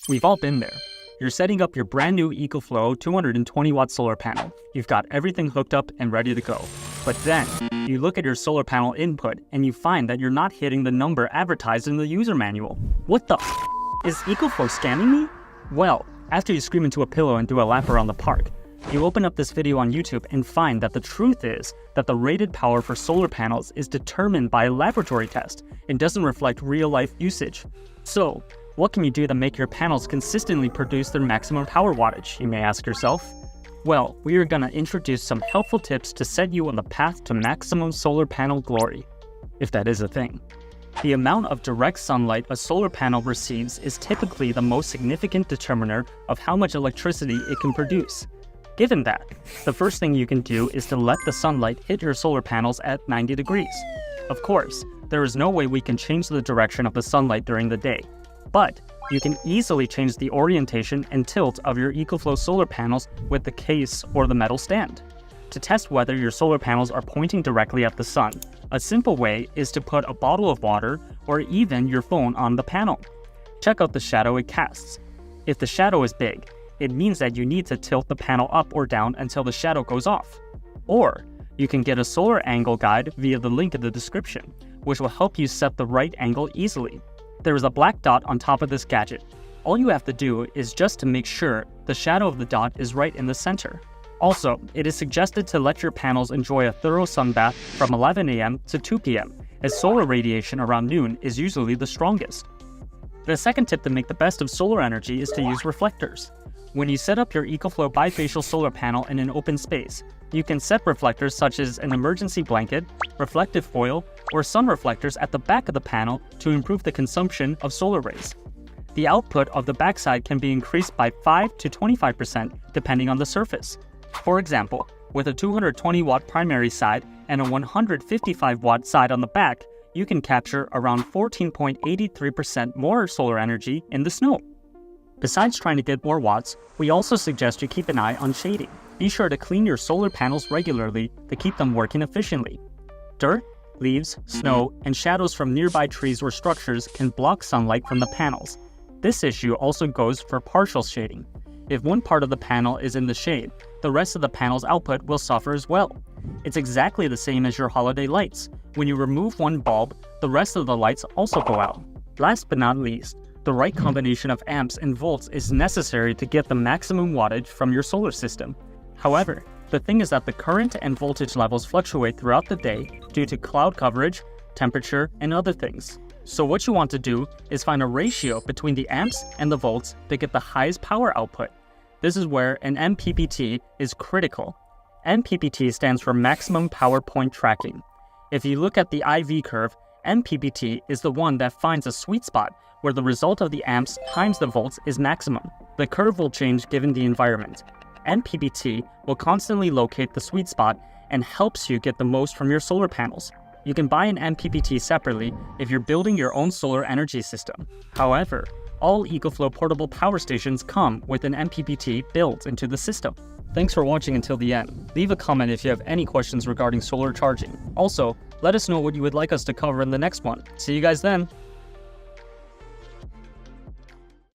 We've all been there. You're setting up your brand new EcoFLow 220 watt solar panel. You've got everything hooked up and ready to go. But then, you look at your solar panel input and you find that you're not hitting the number advertised in the user manual. What the f***? Is EcoFLow scamming me? Well, after you scream into a pillow and do a lap around the park, you open up this video on YouTube and find that the truth is that the rated power for solar panels is determined by a laboratory test and doesn't reflect real-life usage. So, what can you do to make your panels consistently produce their maximum power wattage, you may ask yourself? Well, we are going to introduce some helpful tips to set you on the path to maximum solar panel glory, if that is a thing. The amount of direct sunlight a solar panel receives is typically the most significant determiner of how much electricity it can produce. Given that, the first thing you can do is to let the sunlight hit your solar panels at 90 degrees. Of course, there is no way we can change the direction of the sunlight during the day, but you can easily change the orientation and tilt of your EcoFLow solar panels with the case or the metal stand. To test whether your solar panels are pointing directly at the sun, a simple way is to put a bottle of water or even your phone on the panel. Check out the shadow it casts. If the shadow is big, it means that you need to tilt the panel up or down until the shadow goes off. Or, you can get a solar angle guide via the link in the description, which will help you set the right angle easily. There is a black dot on top of this gadget. All you have to do is just to make sure the shadow of the dot is right in the center. Also, it is suggested to let your panels enjoy a thorough sun bath from 11 AM to 2 PM, as solar radiation around noon is usually the strongest. The second tip to make the best of solar energy is to use reflectors. When you set up your EcoFLow bifacial solar panel in an open space, you can set reflectors such as an emergency blanket, reflective foil, or sun reflectors at the back of the panel to improve the consumption of solar rays. The output of the backside can be increased by 5 to 25% depending on the surface. For example, with a 220 watt primary side and a 155 watt side on the back, you can capture around 14.83% more solar energy in the snow. Besides trying to get more watts, we also suggest you keep an eye on shading. Be sure to clean your solar panels regularly to keep them working efficiently. Dirt, leaves, snow, and shadows from nearby trees or structures can block sunlight from the panels. This issue also goes for partial shading. If one part of the panel is in the shade, the rest of the panel's output will suffer as well. It's exactly the same as your holiday lights. When you remove one bulb, the rest of the lights also go out. Last but not least, the right combination of amps and volts is necessary to get the maximum wattage from your solar system. However, the thing is that the current and voltage levels fluctuate throughout the day due to cloud coverage, temperature, and other things. So what you want to do is find a ratio between the amps and the volts to get the highest power output. This is where an MPPT is critical. MPPT stands for Maximum Power Point Tracking. If you look at the IV curve, MPPT is the one that finds a sweet spot where the result of the amps times the volts is maximum. The curve will change given the environment. MPPT will constantly locate the sweet spot and helps you get the most from your solar panels. You can buy an MPPT separately if you're building your own solar energy system. However, all EcoFLow portable power stations come with an MPPT built into the system. Thanks for watching until the end. Leave a comment if you have any questions regarding solar charging. Also, let us know what you would like us to cover in the next one. See you guys then!